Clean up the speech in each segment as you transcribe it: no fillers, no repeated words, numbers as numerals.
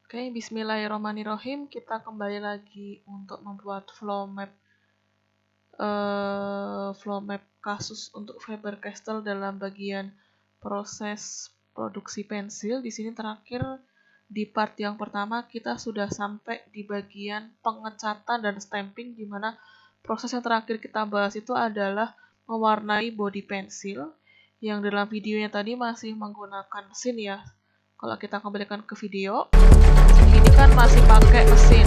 Oke, bismillahirrahmanirrahim. Kita kembali lagi untuk membuat flow map kasus untuk Faber-Castell dalam bagian proses produksi pensil. Di sini terakhir di part yang pertama kita sudah sampai di bagian pengecatan dan stamping, di mana proses yang terakhir kita bahas itu adalah mewarnai body pensil yang dalam videonya tadi masih menggunakan mesin ya. Kalau kita kembalikan ke video, ini kan masih pakai mesin.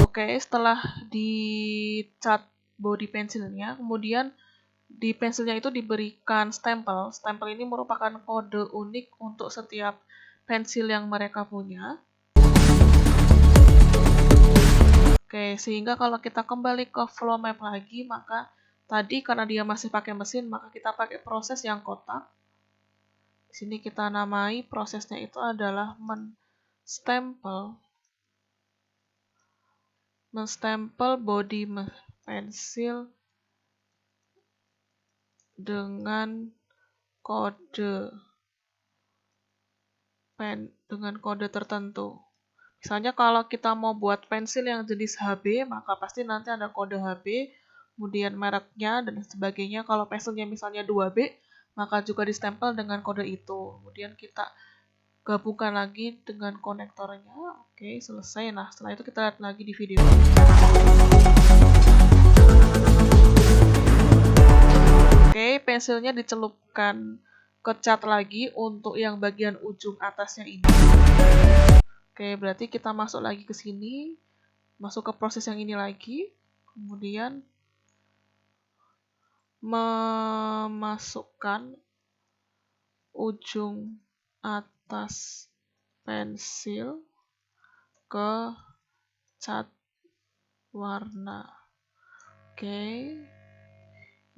Oke, setelah dicat body pensilnya, kemudian di pensilnya itu diberikan stempel. Stempel ini merupakan kode unik untuk setiap pensil yang mereka punya. Oke, sehingga kalau kita kembali ke flow map lagi, maka tadi karena dia masih pakai mesin, maka kita pakai proses yang kotak. Di sini kita namai prosesnya itu adalah menstempel body pensil dengan kode tertentu. Misalnya kalau kita mau buat pensil yang jenis HB, maka pasti nanti ada kode HB, kemudian mereknya dan sebagainya. Kalau pensilnya misalnya 2B, maka juga distempel dengan kode itu. Kemudian kita gabungkan lagi dengan konektornya. Oke, selesai. Nah, setelah itu kita lihat lagi di video. Oke, pensilnya dicelupkan ke cat lagi untuk yang bagian ujung atasnya ini. Oke, berarti kita masuk lagi ke sini, masuk ke proses yang ini lagi, kemudian memasukkan ujung atas pensil ke cat warna. Oke,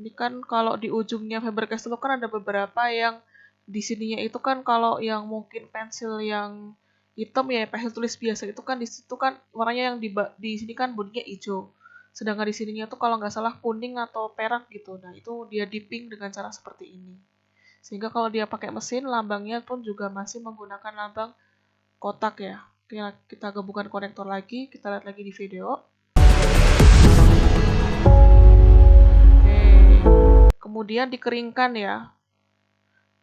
ini kan kalau di ujungnya Faber-Castell kan ada beberapa yang di sininya itu kan kalau yang mungkin pensil yang hitam ya, pensil tulis biasa itu kan di situ kan warnanya yang di sini kan bodinya hijau. Sedangkan di sininya tuh kalau nggak salah kuning atau perak gitu. Nah, itu dia dipping dengan cara seperti ini. Sehingga kalau dia pakai mesin, lambangnya pun juga masih menggunakan lambang kotak ya. Oke, kita gabungkan konektor lagi, kita lihat lagi di video. Kemudian dikeringkan ya.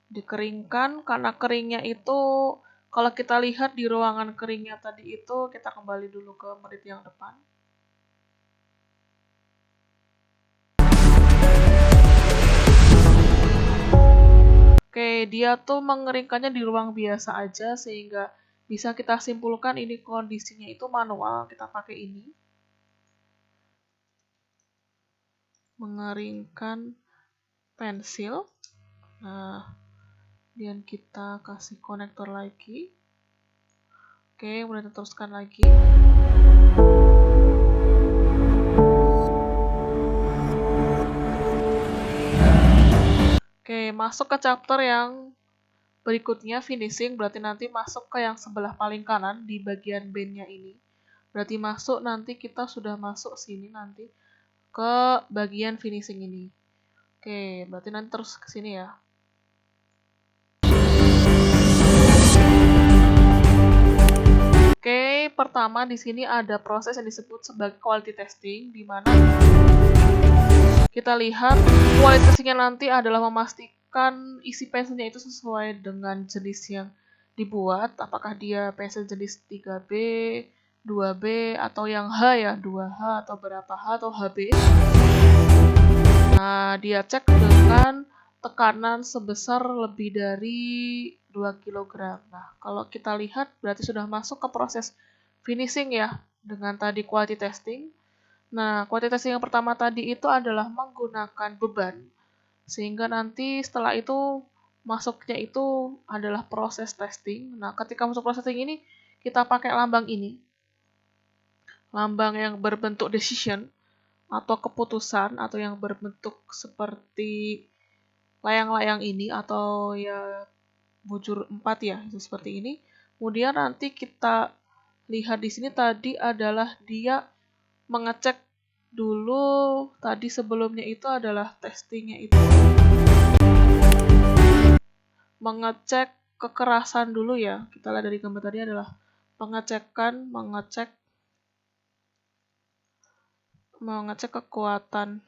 Dikeringkan, karena keringnya itu kalau kita lihat di ruangan keringnya tadi itu, kita kembali dulu ke menit yang depan. Oke, dia tuh mengeringkannya di ruang biasa aja sehingga bisa kita simpulkan ini kondisinya itu manual, kita pakai ini. Mengeringkan pensil. Nah, kemudian kita kasih konektor lagi. Oke, kemudian kita teruskan lagi. Oke, masuk ke chapter yang berikutnya, finishing, berarti nanti masuk ke yang sebelah paling kanan di bagian bandnya ini. Berarti masuk nanti kita sudah masuk sini nanti ke bagian finishing ini. Oke, berarti nanti terus ke sini ya. Oke, pertama di sini ada proses yang disebut sebagai quality testing, di mana kita lihat quality testingnya nanti adalah memastikan isi pensilnya itu sesuai dengan jenis yang dibuat, apakah dia pensil jenis 3B, 2B, atau yang H ya, 2H, atau berapa H, atau HB. Nah, dia cek dengan tekanan sebesar lebih dari 2 kg. Nah, kalau kita lihat berarti sudah masuk ke proses finishing ya, dengan tadi quality testing. Nah, quality testing yang pertama tadi itu adalah menggunakan beban, sehingga nanti setelah itu masuknya itu adalah proses testing. Nah, ketika masuk proses testing ini, kita pakai lambang ini. Lambang yang berbentuk decision, atau keputusan, atau yang berbentuk seperti layang-layang ini, atau ya bujur 4 ya, itu seperti ini. Kemudian nanti kita lihat di sini tadi adalah dia mengecek dulu, tadi sebelumnya itu adalah testingnya itu mengecek kekerasan dulu ya. Kita lihat dari gambar tadi adalah mengecek kekuatan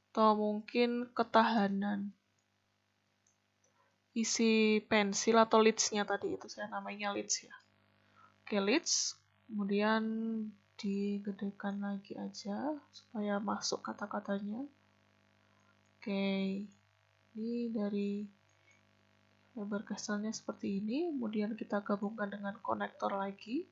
atau mungkin ketahanan isi pensil atau leads-nya tadi itu, saya namanya leads ya. Oke, leads, kemudian digedekan lagi aja supaya masuk kata-katanya. Oke, ini dari lebar kristalnya seperti ini, kemudian kita gabungkan dengan konektor lagi.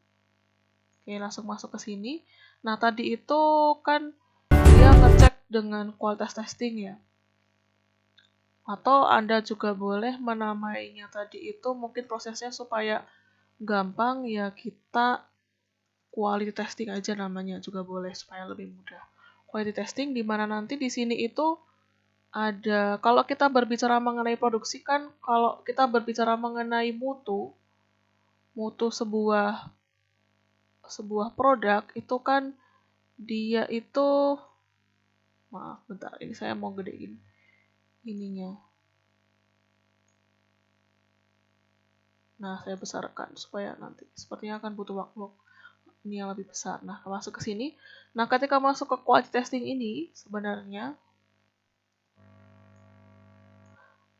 Oke, langsung masuk ke sini. Nah, tadi itu kan dia ngecek dengan kualitas testing ya. Atau Anda juga boleh menamainya tadi itu mungkin prosesnya supaya gampang ya, kita quality testing aja namanya juga boleh supaya lebih mudah. Quality testing di mana nanti di sini itu ada, kalau kita berbicara mengenai produksi kan, kalau kita berbicara mengenai mutu sebuah produk itu kan dia itu, maaf bentar, ini saya mau gedein ininya. Nah, saya besarkan supaya nanti sepertinya akan butuh waktu ini yang lebih besar. Nah, masuk ke sini. Nah, ketika masuk ke quality testing ini sebenarnya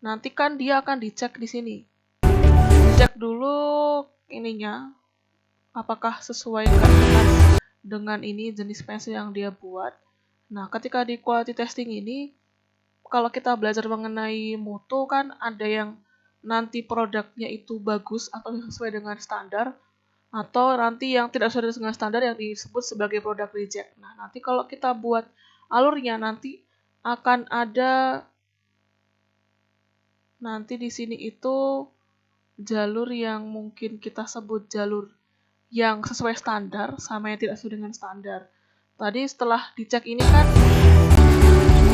nanti kan dia akan dicek di sini. Dicek dulu ininya apakah sesuai dengan ini jenis pensil yang dia buat. Nah, ketika di quality testing ini kalau kita belajar mengenai mutu kan ada yang nanti produknya itu bagus atau sesuai dengan standar, atau nanti yang tidak sesuai dengan standar yang disebut sebagai produk reject. Nah, nanti kalau kita buat alurnya nanti akan ada nanti di sini itu jalur yang mungkin kita sebut jalur yang sesuai standar sama yang tidak sesuai dengan standar. Tadi setelah dicek ini kan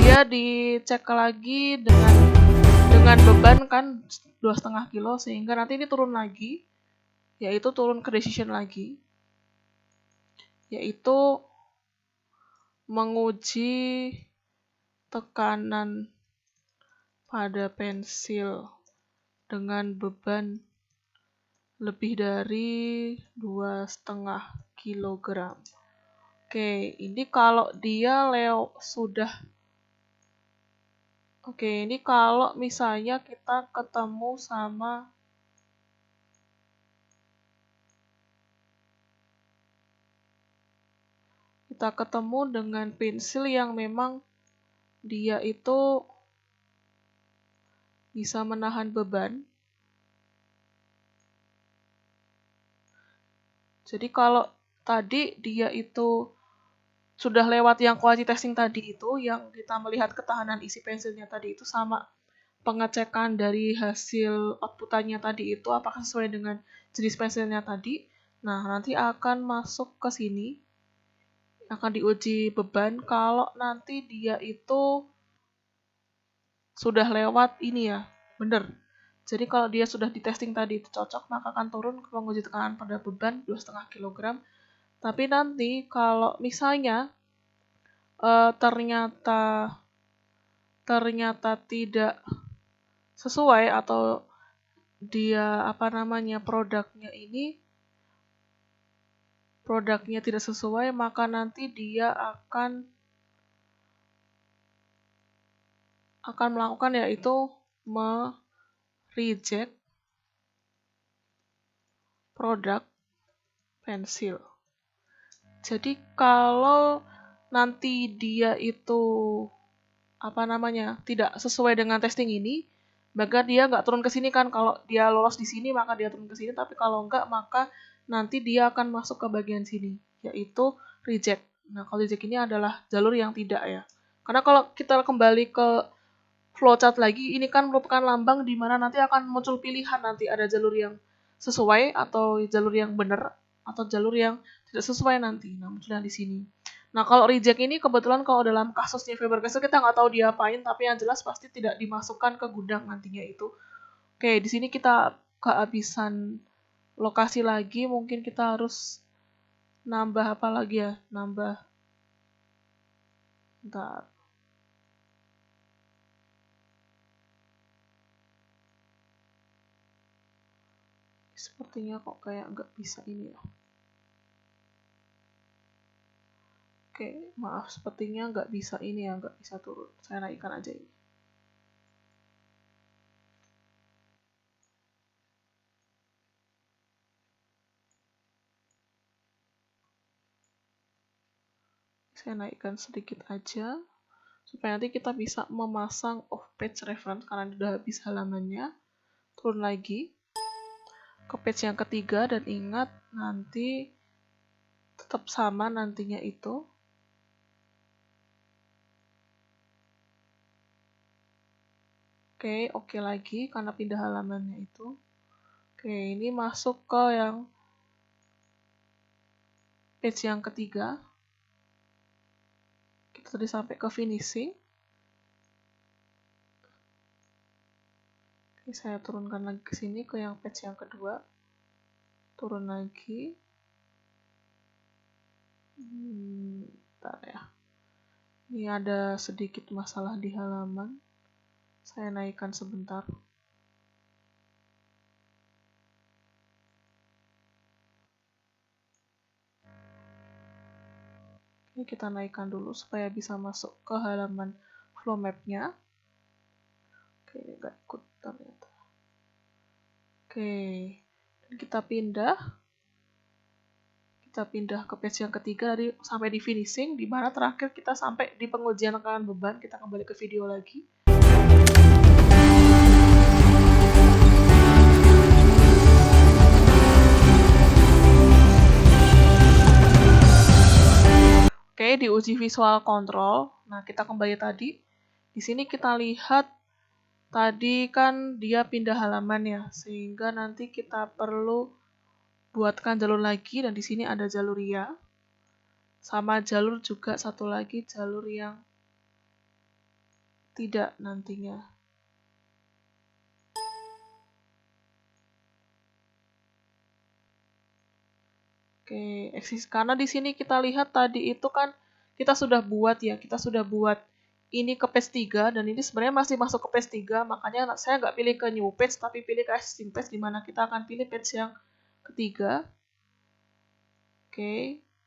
dia dicek lagi dengan beban kan 2,5 kilo sehingga nanti ini turun lagi, yaitu turun ke decision lagi, yaitu menguji tekanan pada pensil dengan beban lebih dari 2,5 kg. Oke, ini kalau dia ini kalau misalnya kita ketemu dengan pensil yang memang dia itu bisa menahan beban. Jadi kalau tadi dia itu sudah lewat yang quality testing tadi itu, yang kita melihat ketahanan isi pensilnya tadi itu sama pengecekan dari hasil outputannya tadi itu apakah sesuai dengan jenis pensilnya tadi. Nah, nanti akan masuk ke sini, akan diuji beban kalau nanti dia itu sudah lewat ini ya, bener. Jadi kalau dia sudah di testing tadi itu cocok, maka akan turun ke menguji tekanan pada beban 2,5 kg. Tapi nanti kalau misalnya ternyata tidak sesuai atau dia produknya tidak sesuai, maka nanti dia akan melakukan yaitu reject produk pensil. Jadi kalau nanti dia itu tidak sesuai dengan testing ini, maka dia nggak turun ke sini kan. Kalau dia lolos di sini maka dia turun ke sini, tapi kalau nggak maka nanti dia akan masuk ke bagian sini, yaitu reject. Nah, kalau reject ini adalah jalur yang tidak ya. Karena kalau kita kembali ke flowchart lagi, ini kan merupakan lambang di mana nanti akan muncul pilihan, nanti ada jalur yang sesuai atau jalur yang benar atau jalur yang tidak sesuai nanti. Nah, munculnya di sini. Nah, kalau reject ini kebetulan kalau dalam kasusnya Faber-Castell kita nggak tahu diapain, tapi yang jelas pasti tidak dimasukkan ke gudang nantinya itu. Oke, di sini kita kehabisan lokasi lagi, mungkin kita harus nambah apa lagi ya, bentar. Sepertinya kok kayak nggak bisa ini ya. Oke, maaf, sepertinya nggak bisa ini ya, nggak bisa turun. Saya naikkan aja ini. Saya naikkan sedikit aja, supaya nanti kita bisa memasang off-page reference karena sudah habis halamannya. Turun lagi ke page yang ketiga, dan ingat nanti tetap sama nantinya itu. Oke lagi karena pindah halamannya itu. Ini masuk ke yang page yang ketiga. Kita tadi sampai ke finishing. Saya turunkan lagi ke sini ke yang page yang kedua. Turun lagi. Bentar ya. Ini ada sedikit masalah di halaman. Saya naikkan sebentar. Ini kita naikkan dulu supaya bisa masuk ke halaman flow map-nya. Ini nggak ikut ternyata. Dan kita pindah ke page yang ketiga tadi sampai di finishing, di mana terakhir kita sampai di pengujian tekanan beban. Kita kembali ke video lagi. Di uji visual control. Nah, kita kembali tadi. Di sini kita lihat tadi kan dia pindah halaman ya, sehingga nanti kita perlu buatkan jalur lagi, dan di sini ada jalur ya. Sama jalur juga satu lagi, jalur yang tidak nantinya. Karena di sini kita lihat tadi itu kan kita sudah buat ini ke page 3, dan ini sebenarnya masih masuk ke page 3, makanya saya nggak pilih ke new page, tapi pilih ke existing page, di mana kita akan pilih page yang ketiga.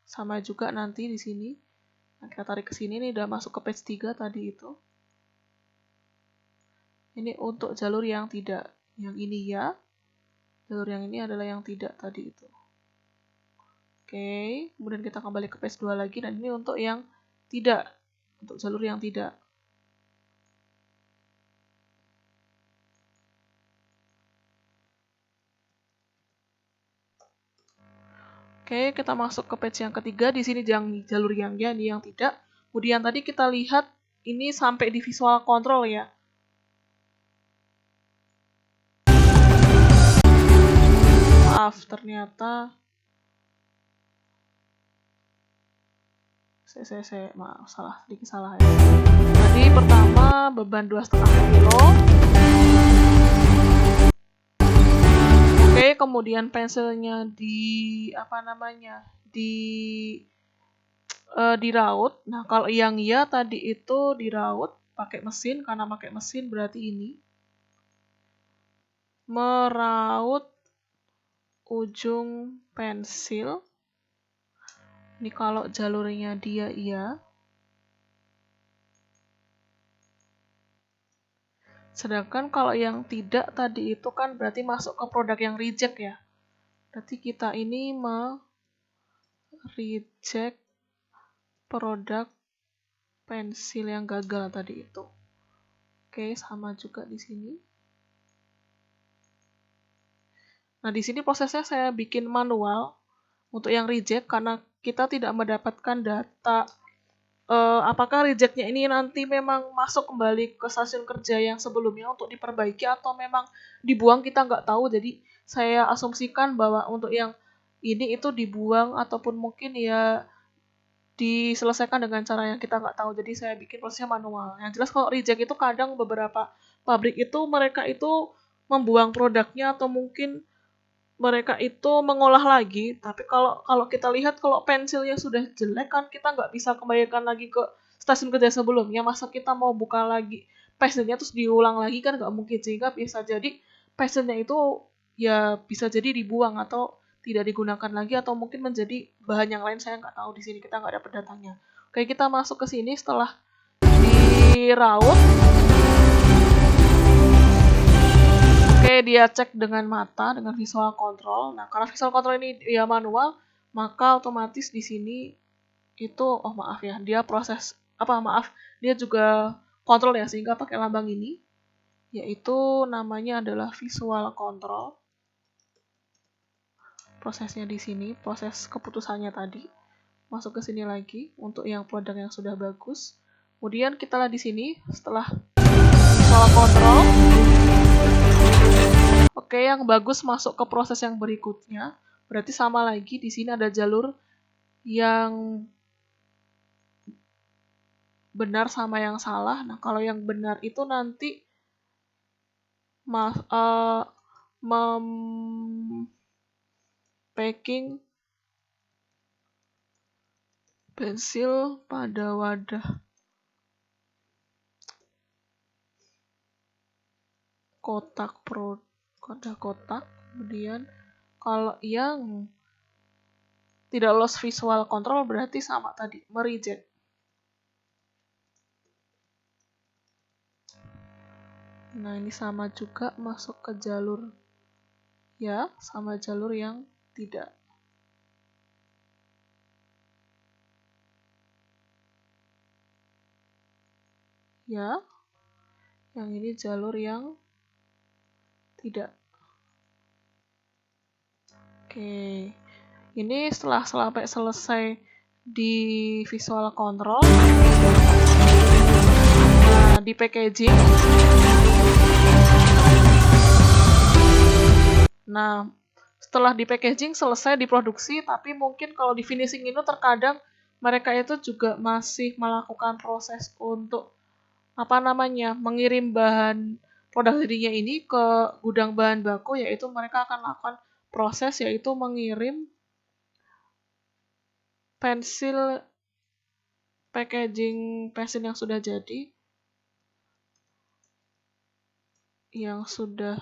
Sama juga nanti di sini. Nah, kita tarik ke sini, nih udah masuk ke page 3 tadi itu. Ini untuk jalur yang tidak, yang ini ya. Jalur yang ini adalah yang tidak tadi itu. Kemudian kita kembali ke page 2 lagi, dan ini untuk yang tidak, untuk jalur yang tidak. Kita masuk ke page yang ketiga, di sini jalur yang ya, ini yang tidak. Kemudian tadi kita lihat ini sampai di visual control ya. Maaf, ternyata maaf, sedikit salah ya. Tadi pertama beban 2,5 kilo. Kemudian pensilnya di diraut. Nah, kalau yang ya tadi itu diraut pakai mesin, karena pakai mesin berarti ini meraut ujung pensil. Ini kalau jalurnya dia iya. Sedangkan kalau yang tidak tadi itu kan berarti masuk ke produk yang reject ya. Berarti kita ini reject produk pensil yang gagal tadi itu. Sama juga di sini. Nah, di sini prosesnya saya bikin manual untuk yang reject, karena kita tidak mendapatkan data apakah rejectnya ini nanti memang masuk kembali ke stasiun kerja yang sebelumnya untuk diperbaiki atau memang dibuang, kita nggak tahu. Jadi saya asumsikan bahwa untuk yang ini itu dibuang ataupun mungkin ya diselesaikan dengan cara yang kita nggak tahu. Jadi saya bikin prosesnya manual. Yang jelas kalau reject itu kadang beberapa pabrik itu mereka itu membuang produknya, atau mungkin mereka itu mengolah lagi, tapi kalau kita lihat kalau pensilnya sudah jelek kan kita nggak bisa kembalikan lagi ke stasiun kerja sebelumnya. Masa kita mau buka lagi pensilnya terus diulang lagi kan nggak mungkin, sehingga bisa jadi pensilnya itu ya bisa jadi dibuang atau tidak digunakan lagi atau mungkin menjadi bahan yang lain, saya nggak tahu, di sini kita nggak dapat datanya. Oke, kita masuk ke sini setelah diraut. Oke, dia cek dengan mata, dengan visual control. Nah, karena visual control ini ya manual, maka otomatis di sini itu, oh maaf ya, dia proses, dia juga kontrol ya, sehingga pakai lambang ini, yaitu namanya adalah visual control. Prosesnya di sini, proses keputusannya tadi. Masuk ke sini lagi, untuk yang produk yang sudah bagus. Kemudian kita lihat di sini, setelah visual control, oke, yang bagus masuk ke proses yang berikutnya. Berarti sama lagi, di sini ada jalur yang benar sama yang salah. Nah, kalau yang benar itu nanti packing pensil pada wadah kotak kotak. Kemudian kalau yang tidak lolos visual control berarti sama tadi, mereject. Nah, ini sama juga masuk ke jalur ya, sama jalur yang tidak. Ya, yang ini jalur yang tidak. Oke, ini setelah sampai selesai di visual control, nah di packaging. Nah, setelah di packaging selesai diproduksi, tapi mungkin kalau di finishing itu terkadang mereka itu juga masih melakukan proses untuk mengirim bahan produk jadinya ini ke gudang bahan baku, yaitu mereka akan lakukan proses yaitu mengirim pensil packaging pensil yang sudah jadi,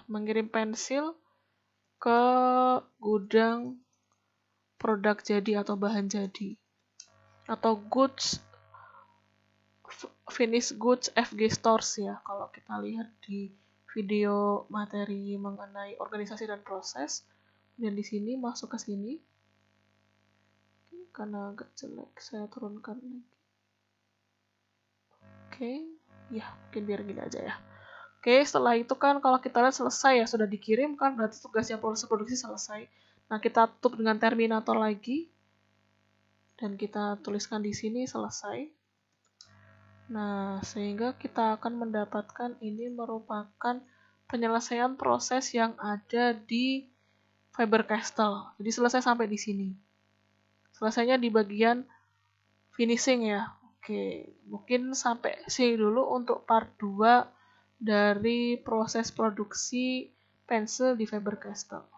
mengirim pensil ke gudang produk jadi atau bahan jadi atau finished goods FG stores ya, kalau kita lihat di video materi mengenai organisasi dan proses. Dan di sini masuk ke sini, karena agak jelek saya turunkan lagi. Oke, ya mungkin biar gini aja ya. Oke, setelah itu kan kalau kita lihat selesai ya, sudah dikirim kan, berarti tugasnya proses produksi selesai. Nah, kita tutup dengan terminator lagi dan kita tuliskan di sini selesai. Nah, sehingga kita akan mendapatkan ini merupakan penyelesaian proses yang ada di Faber-Castell. Jadi selesai sampai di sini. Selesainya di bagian finishing ya. Oke, mungkin sampai sini dulu untuk part 2 dari proses produksi pensil di Faber-Castell.